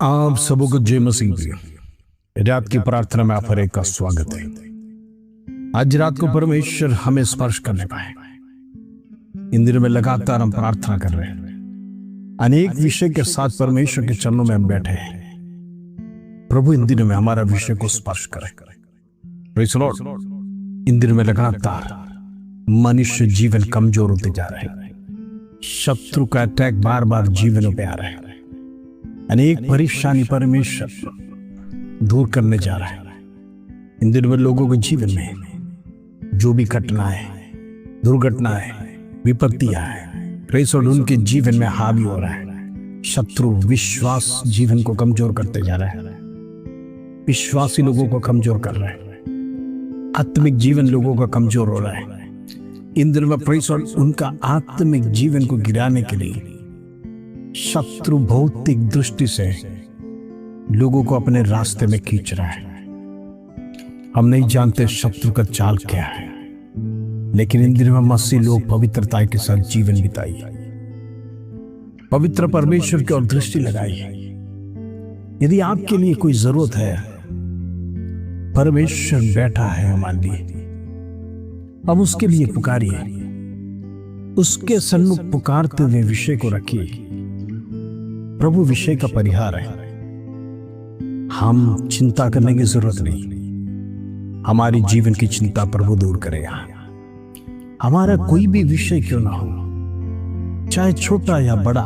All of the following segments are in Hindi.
आप सबों को जय मसीह की रात की प्रार्थना में आप हर एक का स्वागत है। आज रात को परमेश्वर हमें स्पर्श करने पाए। इन दिनों में लगातार हम प्रार्थना कर रहे हैं, अनेक विषय के साथ परमेश्वर के चरणों में हम बैठे हैं। प्रभु इन दिनों में हमारा विषय को स्पर्श करे। Praise the Lord. इन दिनों में लगातार मनुष्य जीवन कमजोर होते जा रहे हैं। शत्रु का अटैक बार बार जीवनों पे आ रहा है। अनेक परेशानी परमेश्वर दूर करने जा रहा है। इन दिनों में लोगों के जीवन में जो भी घटनाएं, दुर्घटनाएं, विपत्तियां हैं, प्रेस और उनके जीवन में हावी हो रहा है। शत्रु विश्वास जीवन को कमजोर करते जा रहा है। विश्वासी लोगों को कमजोर कर रहा है। आत्मिक जीवन लोगों का कमजोर हो रहा है। इन दिनों में प्रेस और उनका आत्मिक जीवन को गिराने के लिए शत्रु भौतिक दृष्टि से लोगों को अपने रास्ते में खींच रहा है। हम नहीं जानते शत्रु का चाल क्या है, लेकिन इन दिनों में मसीह लोग पवित्रता के साथ जीवन बिताइए, पवित्र परमेश्वर की ओर दृष्टि लगाइए। यदि आपके लिए कोई जरूरत है, परमेश्वर बैठा है हमारे लिए। अब उसके लिए पुकारिए, उसके सन्मुख पुकारते हुए विषय को रखिए। प्रभु विषय का परिहार है। हम चिंता करने की जरूरत नहीं। हमारी जीवन की चिंता प्रभु दूर करेगा। हमारा कोई भी विषय क्यों ना हो, चाहे छोटा या बड़ा,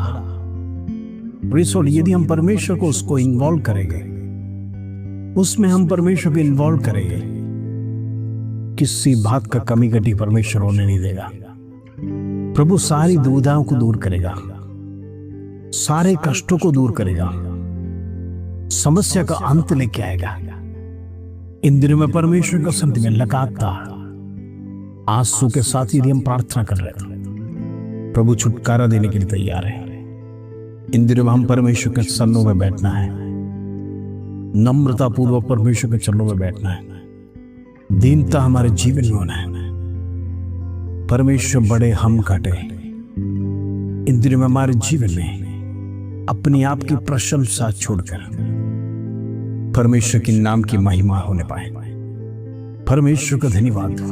यदि हम परमेश्वर को उसको इन्वॉल्व करेंगे, उसमें हम परमेश्वर को इन्वॉल्व करेंगे, किसी बात का कमी घटी परमेश्वर होने नहीं देगा। प्रभु सारी दुविधाओं को दूर करेगा, सारे कष्टों को दूर करेगा, समस्या का अंत लेके आएगा। इन दिनों में परमेश्वर का सन्निधि में लगातार आंसू के साथ यदि हम प्रार्थना कर रहे हैं, प्रभु छुटकारा देने के लिए तैयार है। इन दिनों में हम परमेश्वर के चरणों में बैठना है, नम्रता पूर्वक परमेश्वर के चरणों में बैठना है, दीनता हमारे जीवन में होना है। परमेश्वर बड़े, हम घटे। इन दिनों में हमारे जीवन में अपनी आप की प्रशंसा छोड़कर परमेश्वर के नाम की महिमा होने पाए। परमेश्वर का धन्यवाद दो।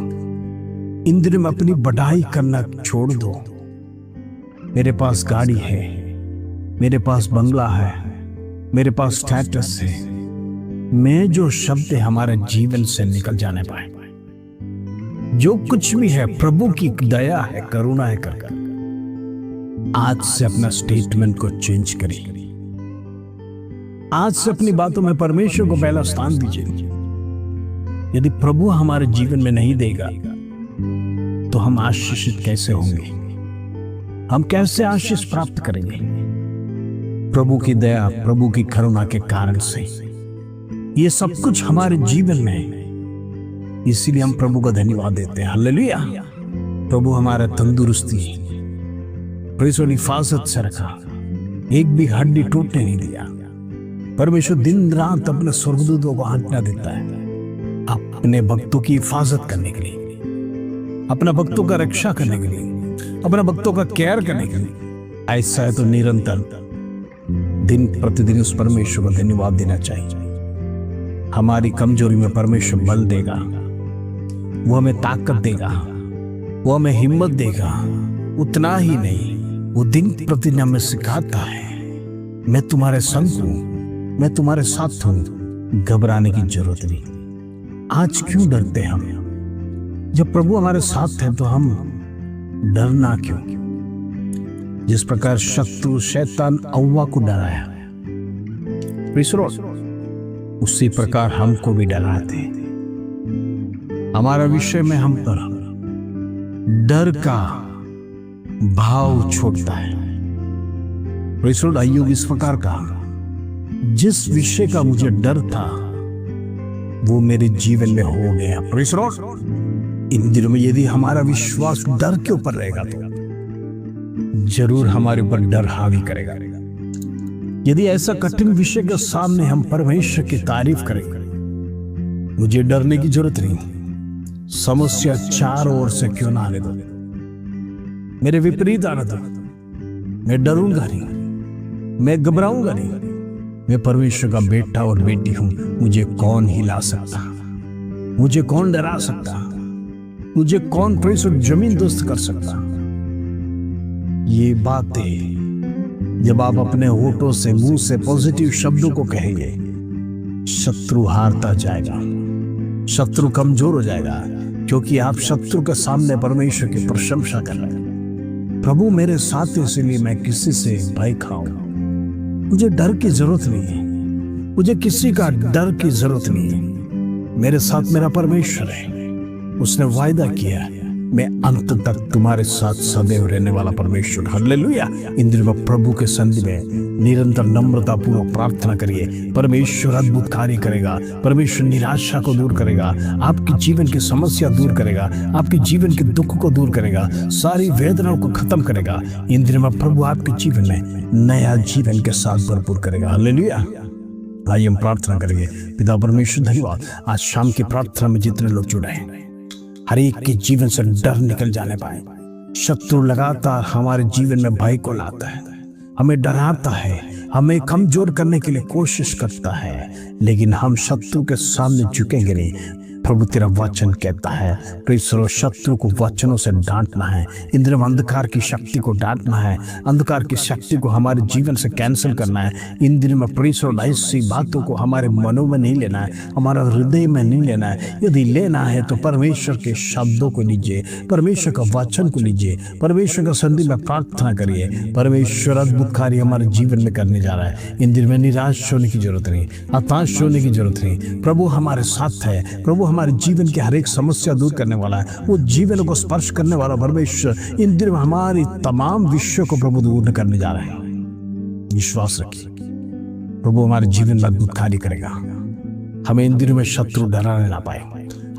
इन दिनों में अपनी बढ़ाई करना छोड़ दो। मेरे पास गाड़ी है, मेरे पास बंगला है, मेरे पास स्टेटस है, मैं जो शब्द हमारे जीवन से निकल जाने पाए। जो कुछ भी है प्रभु की दया है, करुणा है कर आज से अपना स्टेटमेंट को चेंज करिए। आज से अपनी बातों में परमेश्वर को पहला स्थान दीजिए। यदि प्रभु हमारे जीवन में नहीं देगा तो हम आशीषित कैसे होंगे? हम कैसे आशीष प्राप्त करेंगे? प्रभु की दया, प्रभु की करुणा के कारण से ये सब कुछ हमारे जीवन में है। इसीलिए हम प्रभु का धन्यवाद देते हैं। हालेलुया। प्रभु हमारा तंदुरुस्ती हिफाजत से रखा, एक भी हड्डी टूटने नहीं दिया। परमेश्वर दिन रात अपने स्वर्गदूतों को आज्ञा देता है अपने भक्तों की हिफाजत करने के लिए, अपना भक्तों का रक्षा करने के लिए, अपना भक्तों का केयर करने के लिए। ऐसा है तो निरंतर दिन प्रतिदिन उस परमेश्वर को धन्यवाद देना चाहिए। हमारी कमजोरी में परमेश्वर बल देगा, वो हमें ताकत देगा, वो हमें हिम्मत देगा। उतना ही नहीं, वो दिन प्रतिदिन हमें सिखाता है, मैं तुम्हारे संग हूं, मैं तुम्हारे साथ हूं, घबराने की जरूरत नहीं। आज क्यों डरते हम? जब प्रभु हमारे साथ है तो हम डरना क्यों? जिस प्रकार शत्रु शैतान हव्वा को डराया, उसी प्रकार हमको भी डराते। हमारा विषय में हम पर डर का भाव छोड़ता है। अय्यूब इस प्रकार का, जिस विषय का मुझे डर था वो मेरे जीवन में हो गया। इन दिनों में यदि हमारा विश्वास डर के ऊपर रहेगा तो जरूर हमारे ऊपर डर हावी करेगा। यदि ऐसा कठिन विषय के सामने हम परमेश्वर की तारीफ करेंगे, मुझे डरने की जरूरत नहीं। समस्या चारों ओर से क्यों ना आने दो, मेरे विपरीत आने दो, मैं डरूंगा नहीं, मैं घबराऊंगा नहीं। मैं परमेश्वर का बेटा और बेटी हूं, मुझे कौन हिला सकता, मुझे कौन डरा सकता, मुझे कौन परमेश्वर जमीन दोस्त कर सकता। ये बातें जब आप अपने होठों से, मुंह से पॉजिटिव शब्दों को कहेंगे, शत्रु हारता जाएगा, शत्रु कमजोर हो जाएगा, क्योंकि आप शत्रु के सामने परमेश्वर की प्रशंसा कर रहे हैं। प्रभु मेरे साथ, इसलिए मैं किसी से भय खाऊं, मुझे डर की जरूरत नहीं है, मुझे किसी का डर की जरूरत नहीं है। मेरे साथ मेरा परमेश्वर है, उसने वायदा किया है, मैं अंत तक तुम्हारे साथ सदैव रहने वाला परमेश्वर। हालेलुया। इन दिनों में प्रभु के सन्निधि में निरंतर नम्रता पूर्वक प्रार्थना करिए। परमेश्वर अद्भुत कार्य करेगा, परमेश्वर निराशा को दूर करेगा, आपकी जीवन की समस्या दूर करेगा, आपके जीवन के दुख को दूर करेगा, सारी वेदनाओं को खत्म करेगा। इन दिनों में प्रभु आपके जीवन में नया जीवन के साथ भरपूर करेगा। हालेलुया। आइए हम प्रार्थना करेंगे। पिता परमेश्वर धन्यवाद, आज शाम की प्रार्थना में जितने लोग जुड़े हैं, हर एक के जीवन से डर निकल जाने पाए। शत्रु लगातार हमारे जीवन में भय को लाता है, हमें डराता है, हमें कमजोर करने के लिए कोशिश करता है, लेकिन हम शत्रु के सामने झुकेंगे नहीं। प्रभु तेरा वचन कहता है, परमेश्वर शत्रु को वचनों से डांटना है, इंद्र अंधकार की शक्ति को डांटना है, अंधकार की शक्ति को हमारे जीवन से कैंसिल करना है। इन दिनों में परमेश्वर ऐसी बातों को हमारे मनों में नहीं लेना है, हमारा हृदय में नहीं लेना है। यदि लेना है तो परमेश्वर के शब्दों को लीजिए, परमेश्वर का वचन को लीजिए, परमेश्वर का संधि में प्रार्थना करिए। परमेश्वर अद्भुत कार्य हमारे जीवन में करने जा रहा है। इन दिनों में निराश होने की जरूरत नहीं, हताश होने की जरूरत नहीं। प्रभु हमारे साथ है, प्रभु हमारे जीवन की हर एक समस्या दूर करने वाला है, वो जीवन को स्पर्श करने वाला परमेश्वर इन दिनों में हमारी तमाम विषयों को प्रभु दूर करने जा रहे हैं। विश्वास रखिए, प्रभु हमारे जीवन में अद्भुत कार्य करेगा। हमें इन दिनों में शत्रु डराने ना पाए,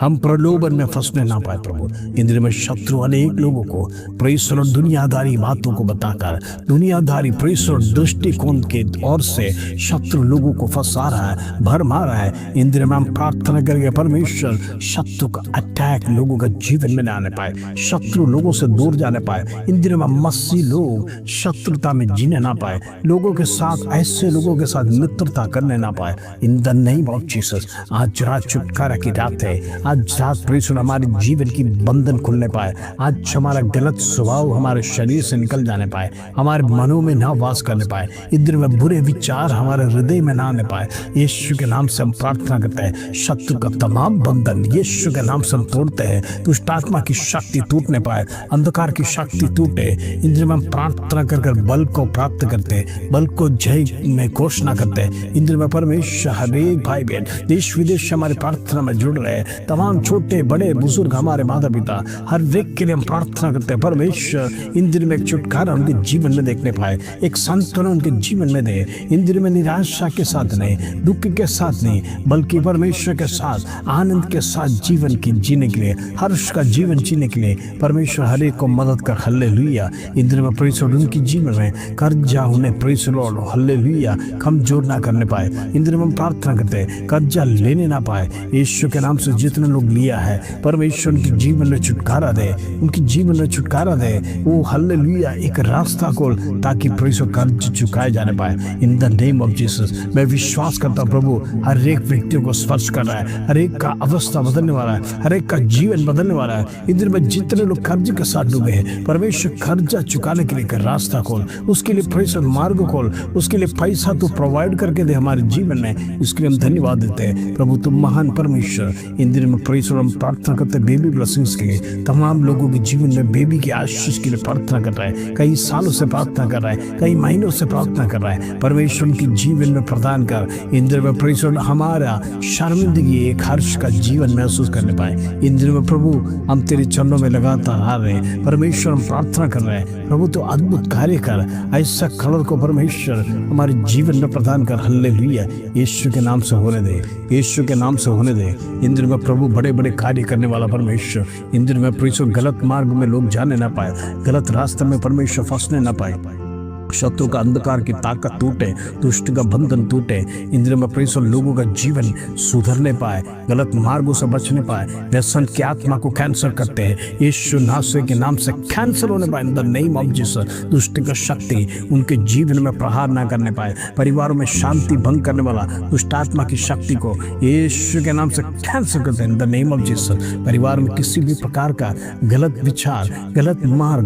हम प्रलोभन में फंसने ना पाए। प्रभु इन दिनों में शत्रु अनेक लोगों को परमेश्वर दुनियादारी बातों को बताकर, दुनियादारी परमेश्वर दृष्टिकोण के ओर से शत्रु लोगों को फंसा रहा है, भरमा रहा है। इन दिनों में हम प्रार्थना करेंगे, परमेश्वर शत्रु का अटैक लोगों का जीवन में न आने पाए, शत्रु लोगों से दूर जाने पाए। इन दिनों में मसीह लोग शत्रुता में जीने ना पाए, लोगों के साथ, ऐसे लोगों के साथ मित्रता करने ना पाए। In the name of Jesus आज रात छुटकारा की रात है। आज रात परमेश्वर हमारे जीवन की बंधन खुलने पाए, आज हमारा गलत स्वभाव हमारे शरीर से निकल जाने पाए, हमारे मनों में ना वास करने पाए, इधर में बुरे विचार हमारे हृदय में ना आने पाए। यीशु के नाम से हम प्रार्थना करते हैं, शत्रु का तमाम बंधन यीशु के नाम से हम तोड़ते हैं। दुष्ट आत्मा की शक्ति टूटने पाए, अंधकार की शक्ति टूटे। इंद्र में हम प्रार्थना कर बल को प्राप्त करते, बल को जय में घोषणा करते। इंद्र में परमेश्वर हर एक भाई बहन देश विदेश हमारी प्रार्थना में जुड़ रहे, तमाम छोटे बड़े बुजुर्ग हमारे माता पिता हर व्यक्ति के लिए हम प्रार्थना करते हैं। परमेश्वर इन दिनों में एक छुटकारा उनके जीवन में देखने पाए, एक सांत्वना उनके जीवन में दे। इन दिनों में निराशा के साथ नहीं, दुख के साथ नहीं, बल्कि परमेश्वर के साथ आनंद के साथ जीवन की जीने के लिए, हर्ष का जीवन जीने के लिए परमेश्वर हर एक को मदद कर। हालेलुया। इन दिनों में परमेश्वर उनकी जीवन में कर्जा उन्हें परमेश्वर हालेलुया कमजोर ना करने पाए। इन दिनों में हम प्रार्थना करते हैं, कर्जा लेने ना पाए। यीशु के नाम से जितने लोग लिया है परमेश्वर उनके जीवन में छुटकारा दे, उनके जीवन में छुटकारा दे। वो हालेलुया एक रास्ता खोल ताकि परमेश्वर कर्ज चुकाए जाने पाए। In the name of Jesus मैं विश्वास करता हूं प्रभु हर एक व्यक्ति को स्पर्श कर रहा है, हर एक का अवस्था बदलने वाला है, हर एक का जीवन बदलने वाला है। इधर में जितने लोग कर्ज के साथ डूबे हैं परमेश्वर कर्जा चुकाने के लिए एक रास्ता खोल, उसके लिए परमेश्वर मार्ग खोल, उसके लिए पैसा तो प्रोवाइड करके दे हमारे जीवन में। इसके लिए हम धन्यवाद देते हैं प्रभु, तुम महान परमेश्वर। इन दिनों में परमेश्वर हम प्रार्थना करते हैं बेबी ब्लेसिंग्स के लिए, तमाम लोगों के जीवन में बेबी की आशीष के लिए प्रार्थना कर रहा है, कई सालों से प्रार्थना कर रहा है, कई महीनों से प्रार्थना कर रहा है। परमेश्वर उनके जीवन में प्रदान कर। इन दिनों में परमेश्वर हमारा शर्मिंदगी एक हर्ष का जीवन महसूस करने पाए। इन दिनों में प्रभु हम तेरे चरणों में लगातार आ रहे हैं। परमेश्वर हम प्रार्थना कर रहे हैं प्रभु, तो अद्भुत कार्य कर, ऐसा कलर को परमेश्वर हमारे जीवन में प्रदान कर। हालेलुया। यीशु के नाम से होने दे, यीशु के नाम से होने दे। इन दिनों में प्रभु बड़े बड़े कार्य करने वाला परमेश्वर, इन दिनों में परमेश्वर गलत मार्ग में लोग जाने ना पाए, गलत रास्ते में परमेश्वर फंसने ना पाए। शत्रु का अंधकार की ताकत टूटे, दुष्ट का बंधन टूटे। इंद्रियों में प्रेस लोगों का जीवन सुधरने पाए, गलत मार्गों से बचने पाए। व्यसन की आत्मा को कैंसर करते हैं यीशु नासरी के नाम से कैंसर होने पाए। In the name of Jesus दुष्ट का शक्ति उनके जीवन में प्रहार ना करने पाए। परिवारों में शांति भंग करने वाला दुष्ट आत्मा की शक्ति को यीशु के नाम से कैंसर करते हैं in the name of Jesus. परिवार में किसी भी प्रकार का गलत विचार, गलत मार्ग,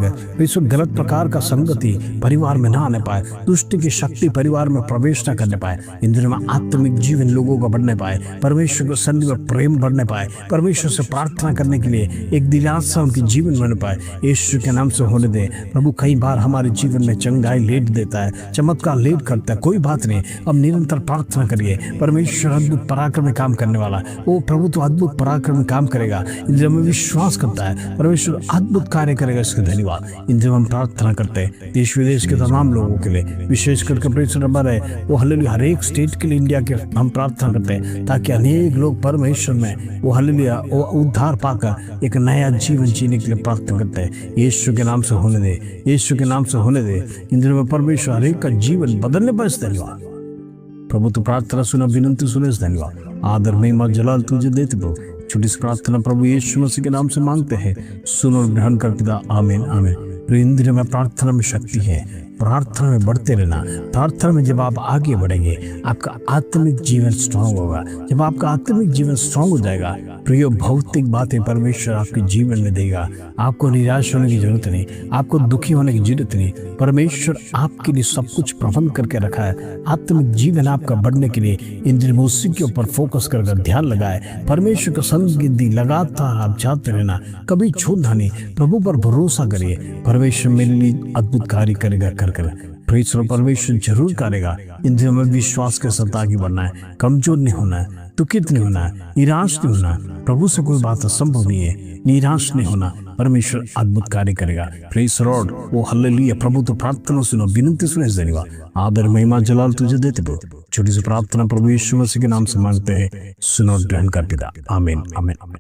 गलत प्रकार का संगति परिवार में ना आने पाए। दुष्ट की शक्ति परिवार में प्रवेश न करने पाए। इंद्रियों में आत्मिक जीवन लोगों का बढ़ने पाए। परमेश्वर को सन्निधि में प्रेम बढ़ने पाए। परमेश्वर से प्रार्थना करने के लिए एक दिलासा उनके जीवन में होने पाए। यीशु के नाम से होने दे प्रभु। कई बार हमारे जीवन में चंगाई लेट देता है, चमत्कार लेट करता है, कोई बात नहीं, अब निरंतर प्रार्थना करिए। परमेश्वर अद्भुत पराक्रम में काम करने वाला, वो प्रभु तो अद्भुत पराक्रम में काम करेगा। इंद्रियों में विश्वास करता है, परमेश्वर अद्भुत कार्य करेगा, इसके धन्यवाद। इंद्रियों में प्रार्थना करते हैं देश विदेश के तमाम लोगों के लिए, विशेष करके प्रेषण नंबर है वो हालेलुया हर एक स्टेट के लिए, इंडिया के हम प्रार्थना करते हैं ताकि अनेक लोग परमेश्वर में वो हालेलुया वो उद्धार पाकर एक नया जीवन जीने के लिए प्रार्थना करते हैं। यीशु के नाम से होने दे, यीशु के नाम से होने दे। इन दिनों में परमेश्वर हर एक का जीवन बदलने पर धन्यवाद प्रभु। तो प्रार्थना सुना, विनंती सुने, धन्यवाद। आदर महिमा जलाल तुझे देते प्रभु। छोटी सी प्रार्थना प्रभु यीशु मसीह के नाम से मांगते हैं, सुनो और ग्रहण कर पिता, आमीन आमीन। इंद्रियों में प्रार्थना में शक्ति है, प्रार्थना में बढ़ते रहना। प्रार्थना में जब आप आगे बढ़ेंगे आपका आत्मिक जीवन स्ट्रांग होगा। जब आपका आत्मिक जीवन स्ट्रांग हो जाएगा, प्रिय भौतिक बातें परमेश्वर आपके जीवन में देगा। आपको निराश होने की जरूरत नहीं, आपको दुखी होने की जरूरत नहीं। परमेश्वर आपके लिए सब कुछ प्रबंध करके रखा है। आत्मिक जीवन आपका बढ़ने के लिए इंद्रिय उसी के ऊपर फोकस कर ध्यान लगाए। परमेश्वर का संगिद्धि लगातार आप जाते रहना, कभी छोड़ना नहीं। प्रभु पर भरोसा करिए, परमेश्वर मेरे लिए अद्भुत कार्य करेगा कर परमेश्वर जरूर करेगा। इंद्रियों में विश्वास के साथ आगे बढ़ना है, कमजोर नहीं होना है, दुखित नहीं होना है, निराश नहीं होना। प्रभु से कोई बात असंभव नहीं है, निराश नहीं होना। परमेश्वर अद्भुत कार्य करेगा। प्रेज लॉर्ड, वो हालेलुया। प्रभु तो प्रार्थना सुनो, विनंती सुने, धन्यवाद। आदर महिमा जलाल तुझे देते प्रभु। छोटी सी प्रार्थना प्रभु यीशु मसीह के नाम से मांगते हैं, सुनो ग्रहण कर पिता, आमीन आमीन आमीन।